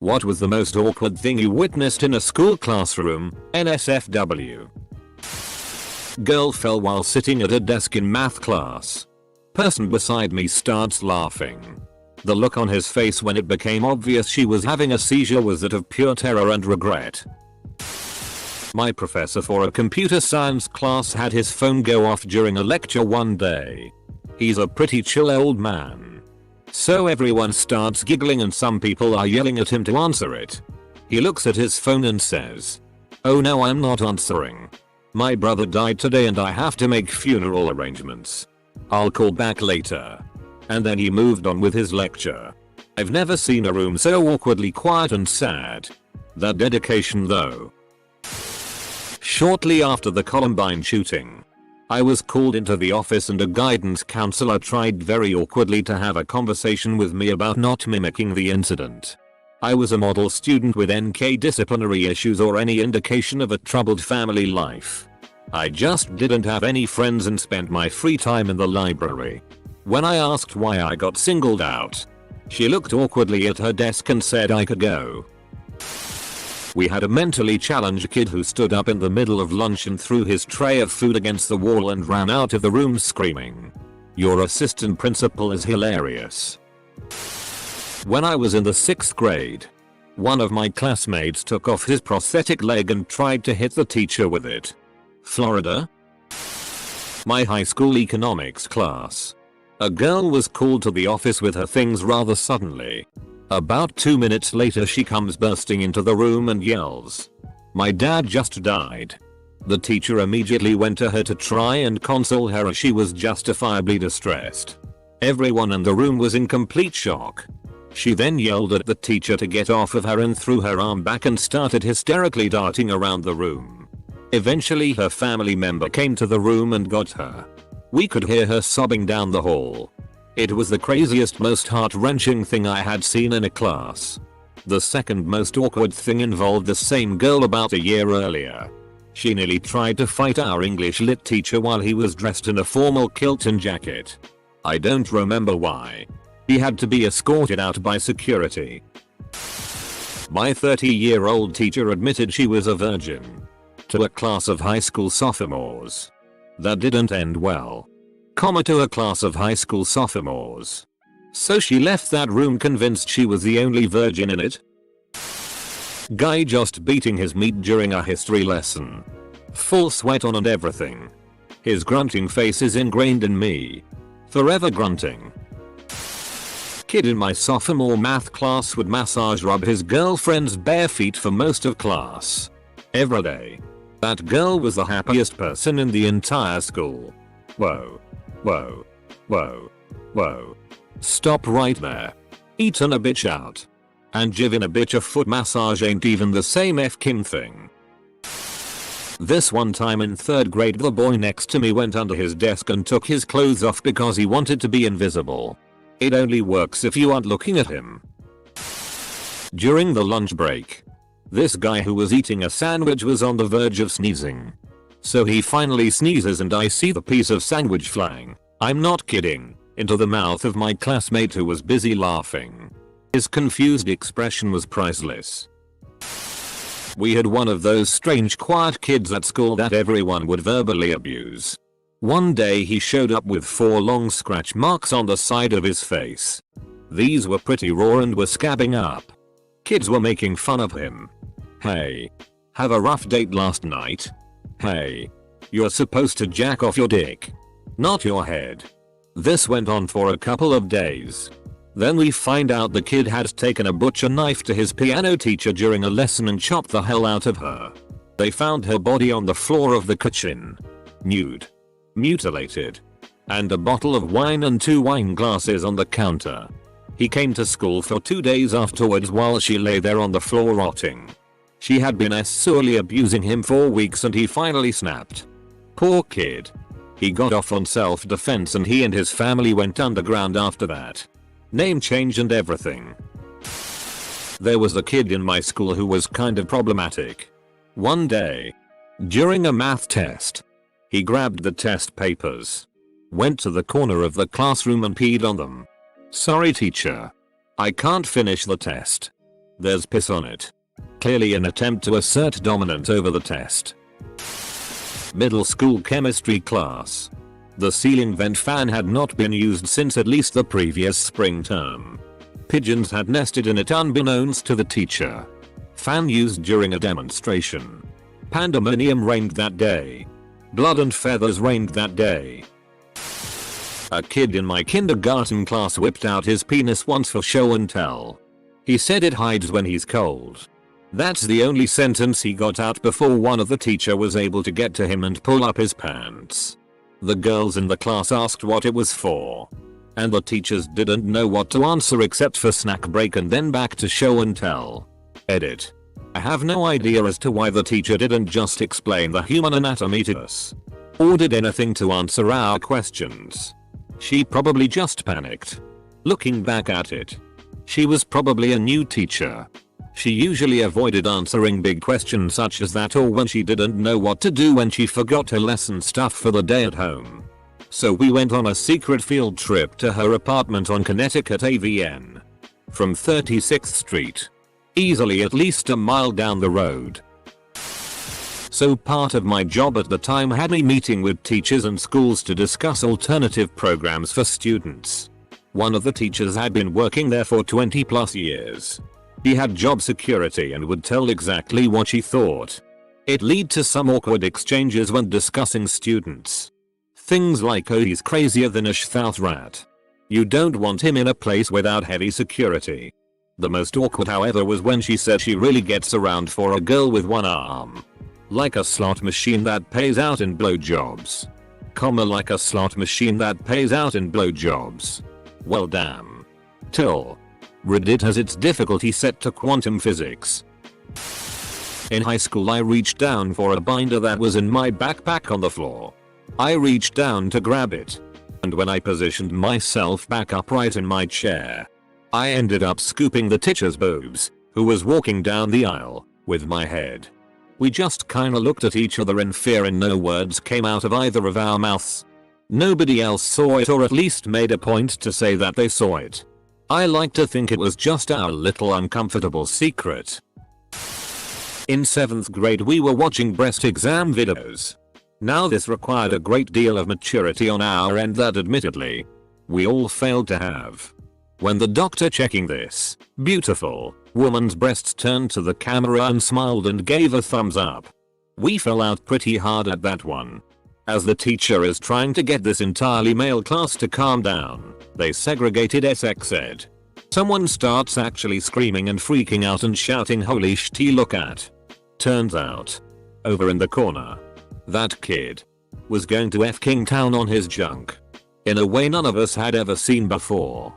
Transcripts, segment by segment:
What was the most awkward thing you witnessed in a school classroom? NSFW. Girl fell while sitting at a desk in math class. Person beside me starts laughing. The look on his face when it became obvious she was having a seizure was that of pure terror and regret. My professor for a computer science class had his phone go off during a lecture one day. He's a pretty chill old man. So everyone starts giggling and some people are yelling at him to answer it. He looks at his phone and says, "Oh no, I'm not answering. My brother died today and I have to make funeral arrangements. I'll call back later." And then he moved on with his lecture. I've never seen a room so awkwardly quiet and sad. That dedication though. Shortly after the Columbine shooting, I was called into the office and a guidance counselor tried very awkwardly to have a conversation with me about not mimicking the incident. I was a model student with NK disciplinary issues or any indication of a troubled family life. I just didn't have any friends and spent my free time in the library. When I asked why I got singled out, she looked awkwardly at her desk and said I could go. We had a mentally challenged kid who stood up in the middle of lunch and threw his tray of food against the wall and ran out of the room screaming, "Your assistant principal is hilarious." When I was in the 6th grade, one of my classmates took off his prosthetic leg and tried to hit the teacher with it. Florida? My high school economics class. A girl was called to the office with her things rather suddenly. About 2 minutes later she comes bursting into the room and yells, "My dad just died." The teacher immediately went to her to try and console her as she was justifiably distressed. Everyone in the room was in complete shock. She then yelled at the teacher to get off of her and threw her arm back and started hysterically darting around the room. Eventually her family member came to the room and got her. We could hear her sobbing down the hall. It was the craziest, most heart-wrenching thing I had seen in a class. The second most awkward thing involved the same girl about a year earlier. She nearly tried to fight our English lit teacher while he was dressed in a formal kilt and jacket. I don't remember why. He had to be escorted out by security. My 30-year-old teacher admitted she was a virgin to a class of high school sophomores. That didn't end well. To a class of high school sophomores. So she left that room convinced she was the only virgin in it. Guy just beating his meat during a history lesson. Full sweat on and everything. His grunting face is ingrained in me. Forever grunting. Kid in my sophomore math class would massage rub his girlfriend's bare feet for most of class. Every day. That girl was the happiest person in the entire school. Whoa. Whoa. Whoa. Whoa. Stop right there. Eatin' a bitch out. And giving a bitch a foot massage ain't even the same Kim thing. This one time in 3rd grade the boy next to me went under his desk and took his clothes off because he wanted to be invisible. It only works if you aren't looking at him. During the lunch break, this guy who was eating a sandwich was on the verge of sneezing. So he finally sneezes and I see the piece of sandwich flying, I'm not kidding, into the mouth of my classmate who was busy laughing. His confused expression was priceless. We had one of those strange quiet kids at school that everyone would verbally abuse. One day he showed up with 4 long scratch marks on the side of his face. These were pretty raw and were scabbing up. Kids were making fun of him. "Hey. Have a rough date last night? Hey. You're supposed to jack off your dick, not your head." This went on for a couple of days. Then we find out the kid had taken a butcher knife to his piano teacher during a lesson and chopped the hell out of her. They found her body on the floor of the kitchen. Nude. Mutilated. And a bottle of wine and 2 wine glasses on the counter. He came to school for 2 days afterwards while she lay there on the floor rotting. She had been sorely abusing him for weeks and he finally snapped. Poor kid. He got off on self-defense and he and his family went underground after that. Name change and everything. There was a kid in my school who was kind of problematic. One day, during a math test, he grabbed the test papers, went to the corner of the classroom and peed on them. "Sorry teacher. I can't finish the test." There's piss on it. Clearly an attempt to assert dominance over the test. Middle school chemistry class. The ceiling vent fan had not been used since at least the previous spring term. Pigeons had nested in it unbeknownst to the teacher. Fan used during a demonstration. Pandemonium reigned that day. Blood and feathers reigned that day. A kid in my kindergarten class whipped out his penis once for show and tell. He said it hides when he's cold. That's the only sentence he got out before one of the teacher was able to get to him and pull up his pants. The girls in the class asked what it was for. And the teachers didn't know what to answer except for snack break and then back to show and tell. Edit. I have no idea as to why the teacher didn't just explain the human anatomy to us. Or did anything to answer our questions. She probably just panicked. Looking back at it, she was probably a new teacher. She usually avoided answering big questions such as that, or when she didn't know what to do when she forgot her lesson stuff for the day at home. So we went on a secret field trip to her apartment on Connecticut AVN. From 36th Street. Easily at least a mile down the road. So part of my job at the time had me meeting with teachers and schools to discuss alternative programs for students. One of the teachers had been working there for 20 plus years. He had job security and would tell exactly what she thought. It led to some awkward exchanges when discussing students. Things like, oh, he's crazier than a South rat. You don't want him in a place without heavy security. The most awkward, however, was when she said she really gets around for a girl with one arm. Like a slot machine that pays out in blowjobs. Like a slot machine that pays out in blowjobs. Well damn. Till. Reddit has its difficulty set to quantum physics. In high school I reached down for a binder that was in my backpack on the floor. I reached down to grab it. And when I positioned myself back upright in my chair, I ended up scooping the teacher's boobs, who was walking down the aisle, with my head. We just kinda looked at each other in fear and no words came out of either of our mouths. Nobody else saw it, or at least made a point to say that they saw it. I like to think it was just our little uncomfortable secret. In 7th grade we were watching breast exam videos. Now this required a great deal of maturity on our end that admittedly, we all failed to have. When the doctor checking this beautiful woman's breasts turned to the camera and smiled and gave a thumbs up. We fell out pretty hard at that one. As the teacher is trying to get this entirely male class to calm down, they segregated sex ed. Someone starts actually screaming and freaking out and shouting, holy shit, look at. Turns out, over in the corner, that kid was going to F King Town on his junk. In a way none of us had ever seen before.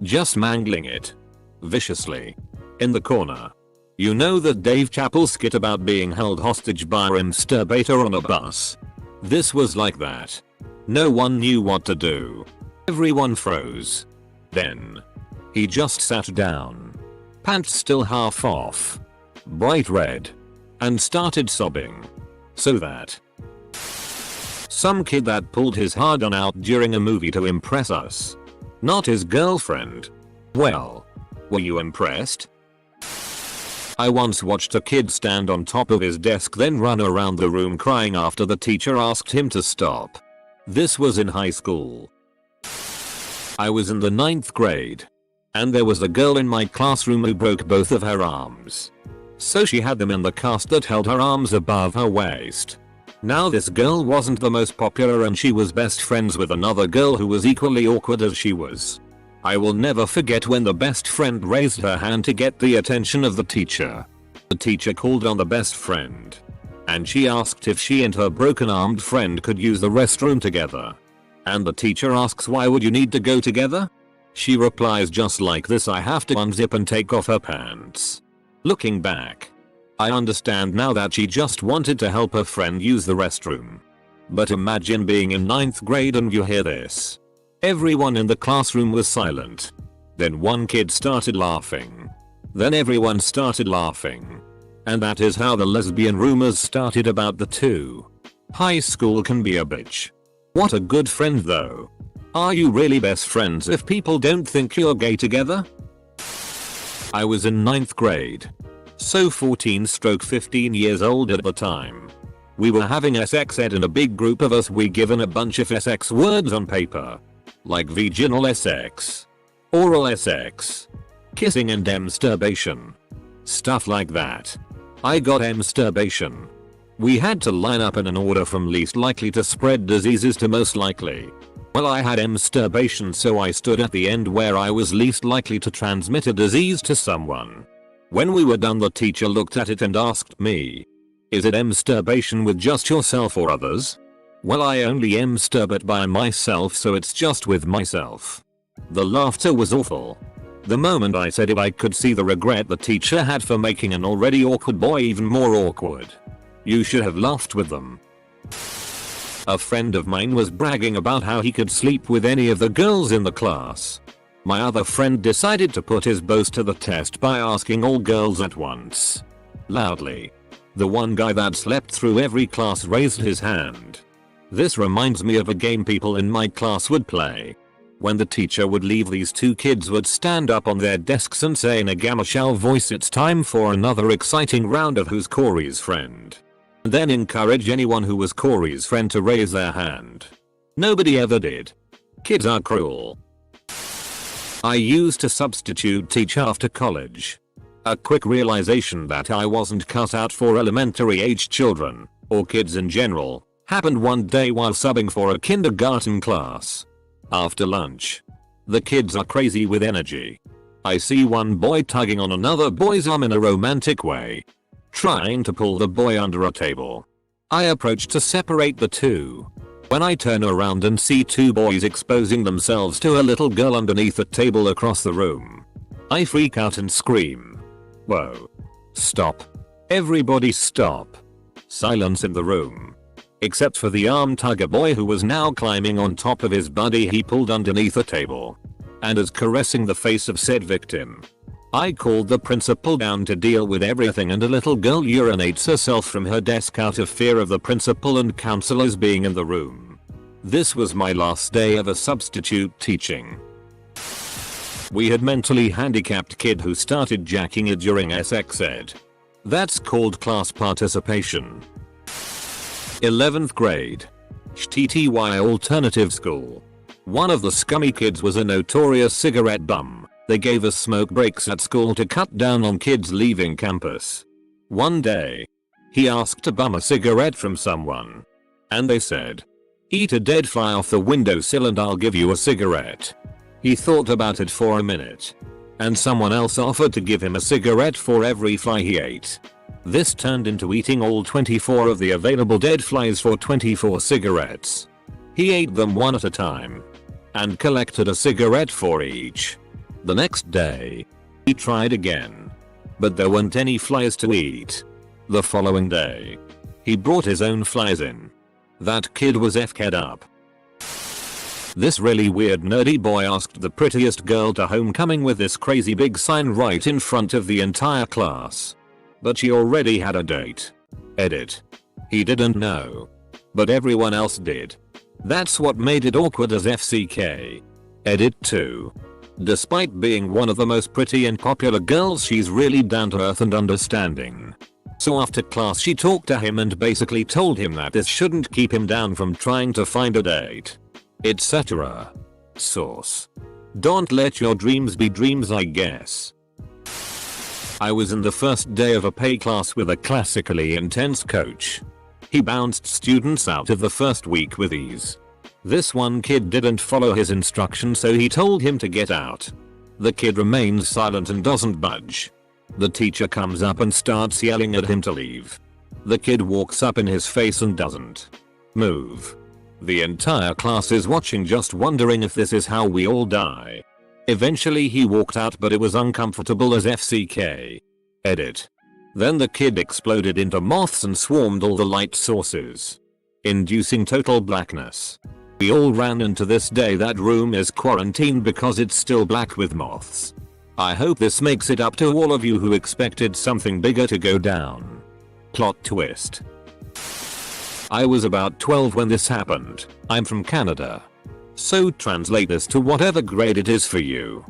Just mangling it. Viciously. In the corner. You know that Dave Chappelle skit about being held hostage by a masturbator on a bus? This was like that. No one knew what to do. Everyone froze. Then. He just sat down. Pants still half off. Bright red. And started sobbing. So that. Some kid that pulled his hard-on out during a movie to impress us. Not his girlfriend. Well. Were you impressed? I once watched a kid stand on top of his desk then run around the room crying after the teacher asked him to stop. This was in high school. I was in the 9th grade. And there was a girl in my classroom who broke both of her arms. So she had them in the cast that held her arms above her waist. Now this girl wasn't the most popular and she was best friends with another girl who was equally awkward as she was. I will never forget when the best friend raised her hand to get the attention of the teacher. The teacher called on the best friend. And she asked if she and her broken-armed friend could use the restroom together. And the teacher asks, why would you need to go together? She replies just like this, I have to unzip and take off her pants. Looking back, I understand now that she just wanted to help her friend use the restroom. But imagine being in 9th grade and you hear this. Everyone in the classroom was silent. Then one kid started laughing. Then everyone started laughing. And that is how the lesbian rumors started about the two. High school can be a bitch. What a good friend though. Are you really best friends if people don't think you're gay together? I was in 9th grade. So 14-15 years old at the time. We were having SX ed and a big group of us we given a bunch of SX words on paper. Like vaginal SX. Oral SX. Kissing and emsturbation. Stuff like that. I got emsturbation. We had to line up in an order from least likely to spread diseases to most likely. Well, I had emsturbation, so I stood at the end where I was least likely to transmit a disease to someone. When we were done, the teacher looked at it and asked me, "Is it emsturbation with just yourself or others?" Well, I only emsturbate by myself, so it's just with myself. The laughter was awful. The moment I said it, I could see the regret the teacher had for making an already awkward boy even more awkward. You should have laughed with them. A friend of mine was bragging about how he could sleep with any of the girls in the class. My other friend decided to put his boast to the test by asking all girls at once. Loudly. The one guy that slept through every class raised his hand. This reminds me of a game people in my class would play. When the teacher would leave, these two kids would stand up on their desks and say in a gamma-shell voice, "It's time for another exciting round of Who's Corey's Friend." Then encourage anyone who was Corey's friend to raise their hand. Nobody ever did. Kids are cruel. I used to substitute teach after college. A quick realization that I wasn't cut out for elementary age children, or kids in general, happened one day while subbing for a kindergarten class. After lunch. The kids are crazy with energy. I see one boy tugging on another boy's arm in a romantic way, trying to pull the boy under a table. I approach to separate the two. When I turn around and see two boys exposing themselves to a little girl underneath a table across the room, I freak out and scream. Whoa. Stop. Everybody stop. Silence in the room. Except for the arm tugger boy, who was now climbing on top of his buddy he pulled underneath a table, and is caressing the face of said victim. I called the principal down to deal with everything, and a little girl urinates herself from her desk out of fear of the principal and counselors being in the room. This was my last day of a substitute teaching. We had mentally handicapped kid who started jacking it during SX ed. That's called class participation. 11th grade. TTY alternative school. One of the scummy kids was a notorious cigarette bum. They gave us smoke breaks at school to cut down on kids leaving campus. One day, he asked to bum a cigarette from someone. And they said, "Eat a dead fly off the windowsill and I'll give you a cigarette." He thought about it for a minute. And someone else offered to give him a cigarette for every fly he ate. This turned into eating all 24 of the available dead flies for 24 cigarettes. He ate them one at a time. And collected a cigarette for each. The next day, he tried again. But there weren't any flies to eat. The following day, he brought his own flies in. That kid was f-ked up. This really weird nerdy boy asked the prettiest girl to homecoming with this crazy big sign right in front of the entire class. But she already had a date. Edit. He didn't know. But everyone else did. That's what made it awkward as FCK. Edit 2. Despite being one of the most pretty and popular girls, she's really down to earth and understanding. So after class she talked to him and basically told him that this shouldn't keep him down from trying to find a date. Etc. Source. Don't let your dreams be dreams, I guess. I was in the first day of a PE class with a classically intense coach. He bounced students out of the first week with ease. This one kid didn't follow his instructions, so he told him to get out. The kid remains silent and doesn't budge. The teacher comes up and starts yelling at him to leave. The kid walks up in his face and doesn't move. The entire class is watching, just wondering if this is how we all die. Eventually he walked out, but it was uncomfortable as FCK. Edit. Then the kid exploded into moths and swarmed all the light sources, inducing total blackness. We all ran, and to this day that room is quarantined because it's still black with moths. I hope this makes it up to all of you who expected something bigger to go down. Plot twist. I was about 12 when this happened. I'm from Canada. So translate this to whatever grade it is for you.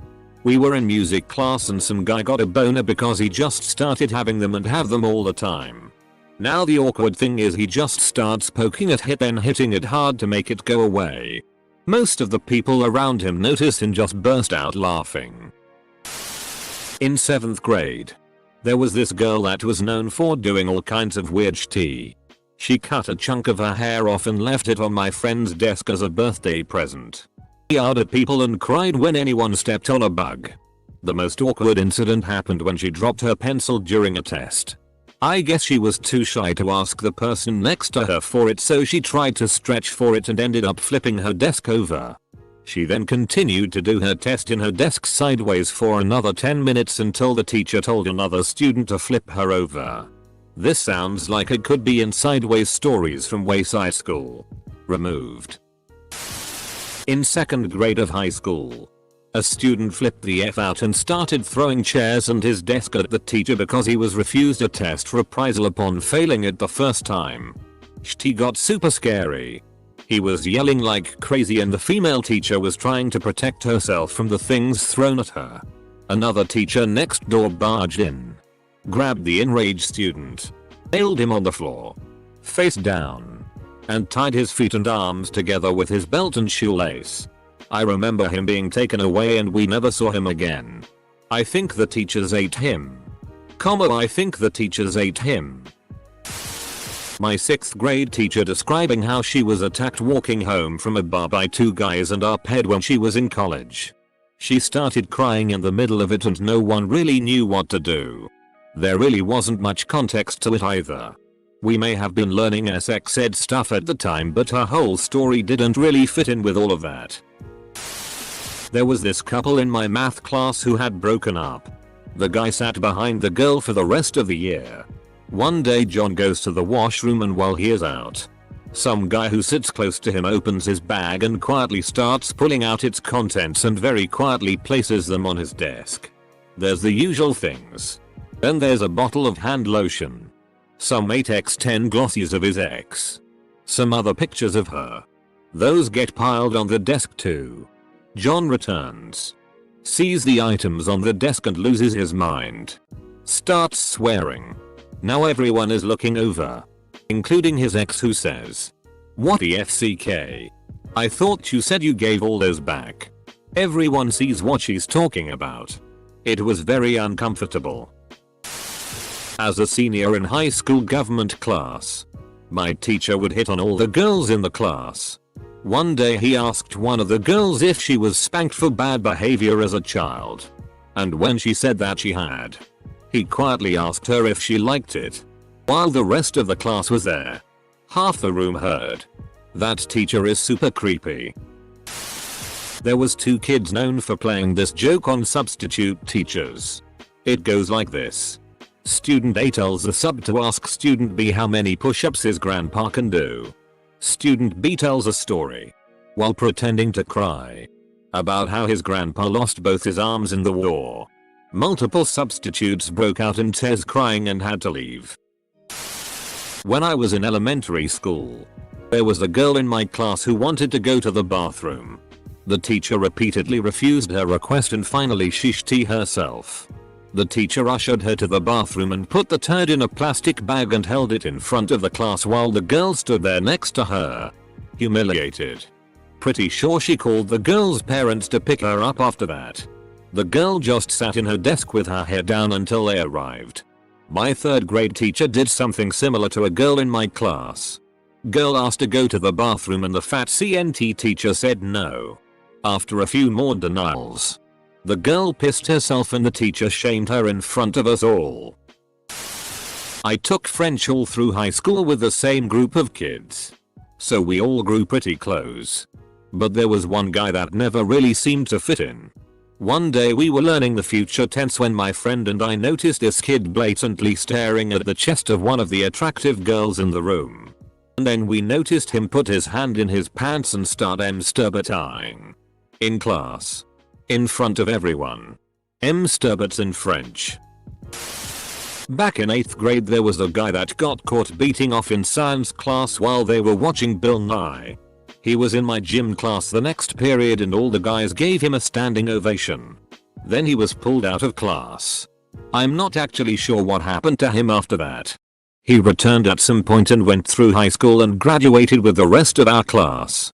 We were in music class and some guy got a boner because he just started having them and have them all the time. Now the awkward thing is he just starts poking at it then hitting it hard to make it go away. Most of the people around him notice and just burst out laughing. In 7th grade, there was this girl that was known for doing all kinds of weird shit. She cut a chunk of her hair off and left it on my friend's desk as a birthday present. She yelled at people and cried when anyone stepped on a bug. The most awkward incident happened when she dropped her pencil during a test. I guess she was too shy to ask the person next to her for it, so she tried to stretch for it and ended up flipping her desk over. She then continued to do her test in her desk sideways for another 10 minutes until the teacher told another student to flip her over. This sounds like it could be in Sideways Stories from Wayside School. Removed. In 2nd grade of high school, a student flipped the F out and started throwing chairs and his desk at the teacher because he was refused a test reprisal upon failing it the first time. She got super scary. He was yelling like crazy and the female teacher was trying to protect herself from the things thrown at her. Another teacher next door barged in, grabbed the enraged student, nailed him on the floor, face down, and tied his feet and arms together with his belt and shoelace. I remember him being taken away and we never saw him again. I think the teachers ate him. I think the teachers ate him. My 6th grade teacher describing how she was attacked walking home from a bar by 2 guys and up-head when she was in college. She started crying in the middle of it and no one really knew what to do. There really wasn't much context to it either. We may have been learning sex ed stuff at the time, but her whole story didn't really fit in with all of that. There was this couple in my math class who had broken up. The guy sat behind the girl for the rest of the year. One day John goes to the washroom and while he is out, some guy who sits close to him opens his bag and quietly starts pulling out its contents and very quietly places them on his desk. There's the usual things. Then there's a bottle of hand lotion, some 8x10 glossies of his ex, some other pictures of her. Those get piled on the desk too. John returns, sees the items on the desk and loses his mind. Starts swearing. Now everyone is looking over, including his ex, who says, "What the FCK? I thought you said you gave all those back." Everyone sees what she's talking about. It was very uncomfortable. As a senior in high school government class, my teacher would hit on all the girls in the class. One day he asked one of the girls if she was spanked for bad behavior as a child. And when she said that she had, he quietly asked her if she liked it. While the rest of the class was there, half the room heard. That teacher is super creepy. There was 2 kids known for playing this joke on substitute teachers. It goes like this. Student A tells the sub to ask student B how many push-ups his grandpa can do. Student B tells a story, while pretending to cry, about how his grandpa lost both his arms in the war. Multiple substitutes broke out in tears crying and had to leave. When I was in elementary school, there was a girl in my class who wanted to go to the bathroom. The teacher repeatedly refused her request and finally she shit herself. The teacher ushered her to the bathroom and put the turd in a plastic bag and held it in front of the class while the girl stood there next to her, humiliated. Pretty sure she called the girl's parents to pick her up after that. The girl just sat in her desk with her head down until they arrived. My 3rd grade teacher did something similar to a girl in my class. Girl asked to go to the bathroom and the fat CNT teacher said no. After a few more denials, the girl pissed herself and the teacher shamed her in front of us all. I took French all through high school with the same group of kids, so we all grew pretty close. But there was one guy that never really seemed to fit in. One day we were learning the future tense when my friend and I noticed this kid blatantly staring at the chest of one of the attractive girls in the room. And then we noticed him put his hand in his pants and start masturbating. In class. In front of everyone. Masturbates in French. Back in 8th grade there was a guy that got caught beating off in science class while they were watching Bill Nye. He was in my gym class the next period and all the guys gave him a standing ovation. Then he was pulled out of class. I'm not actually sure what happened to him after that. He returned at some point and went through high school and graduated with the rest of our class.